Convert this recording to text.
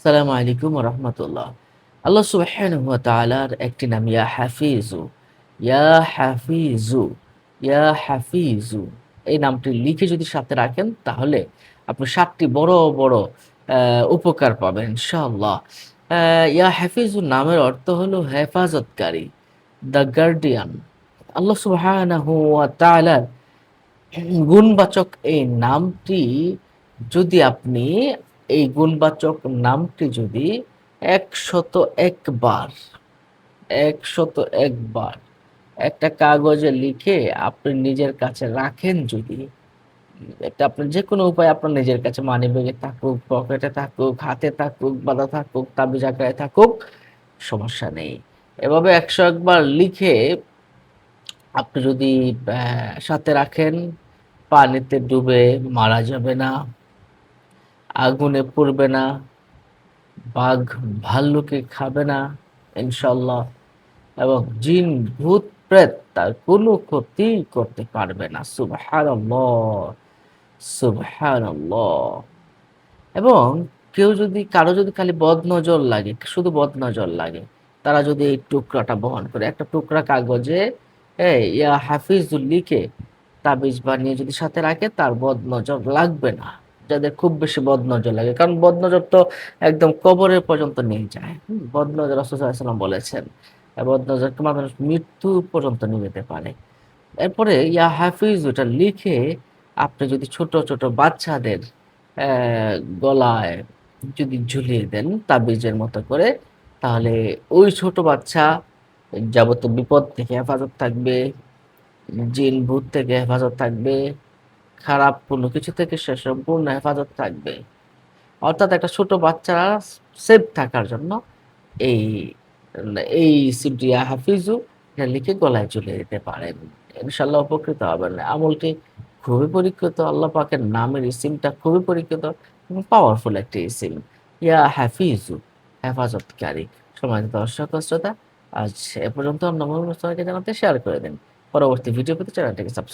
আসসালামু আলাইকুম ওয়া রাহমাতুল্লাহ। আল্লাহ সুবহানাহু ওয়া তাআলার একটি নাম ইয়া হাফিজু, ইয়া হাফিজু, ইয়া হাফিজু। এই নামটি লিখে যদি সাথে রাখেন তাহলে আপনি ৭ টি বড়, বড় উপকার পাবেন ইনশাআল্লাহ। ইয়া হাফিজু নামের অর্থ হলো হেফাজতকারী, দ্য গার্ডিয়ান। আল্লাহ সুবহানাহু ওয়া তাআলার গুণবাচক এই নামটি যদি আপনি এই গুণবাচক নামটি যদি ১০১ বার, ১০১ বার একটা কাগজে লিখে আপনি নিজের কাছে রাখেন যদি, এটা আপনার যেকোনো উপায়ে আপনার নিজের কাছে মানিব্যাগে থাকুক, পকেটে থাকুক, হাতে থাকুক, বাঁধা থাকুক, তাবিজ আকারে থাকুক, সমস্যা নেই। এভাবে ১০১ বার লিখে আপনি যদি সাথে রাখেন, পানিতে ডুবে মারা যাবে না, আগুনে পুড়বে না, বাঘ ভাল্লুকে খাবে না ইনশাআল্লাহ, এবং জিন, ভূত, প্রেত তার কোনো ক্ষতি করতে পারবে না। সুবহানাল্লাহ, সুবহানাল্লাহ। এবং কারো যদি খালি বদনজর লাগে, শুধু বদনজর লাগে, তারা যদি এই টুকরাটা বহন করে, একটা টুকরা কাগজে ইয়া হাফিজুল লিখে তাবিজ বানিয়ে যদি সাথে রাখে, তার বদনজর লাগবে না। যাদের খুব বেশি বদনজর লাগে, কারণ বদনজর তো একদম কবরের পর্যন্ত নিয়ে যায়। বদনজর রাসূল সাল্লাল্লাহু আলাইহি ওয়াসাল্লাম বলেছেন। বদনজরকে মানুষ মৃত্যু পর্যন্ত নিয়ে যেতে পারে। এরপরে ইয়া হাফিজ ওটা লিখে আপনি যদি ছোট, ছোট বাচ্চাদের অ্যা গলায় যদি ঝুলিয়ে দেন তাবিজের মতো করে, তাহলে ওই ছোট বাচ্চা যাবতীয় বিপদ থেকে হেফাজত থাকবে, জিন ভূত থেকে হেফাজত থাকবে, খারাপ কোনো কিছু থেকে সে সম্পূর্ণ হেফাজত থাকবে। অর্থাৎ একটা ছোট বাচ্চা সেফ থাকার জন্য এই এই সিমটি ইয়া হাফিজু এটা লিখে গলায় ঝুলিয়ে দিতে পারেন। ইনশাআল্লাহ উপকৃত হবেন। আমলটি খুবই পরীক্ষিত। আল্লাহ পাকের নামের ইসিমটা খুবই পরীক্ষিত এবং পাওয়ারফুল একটি ইসিম। ইয়া হাফিজু, হেফাজতকারী। সম্মানিত দর্শক ও শ্রোতা, আজ এ পর্যন্ত অন্য কোনো জানাতে শেয়ার করে দিন। পরবর্তী ভিডিও পেতে চ্যানেলটিকে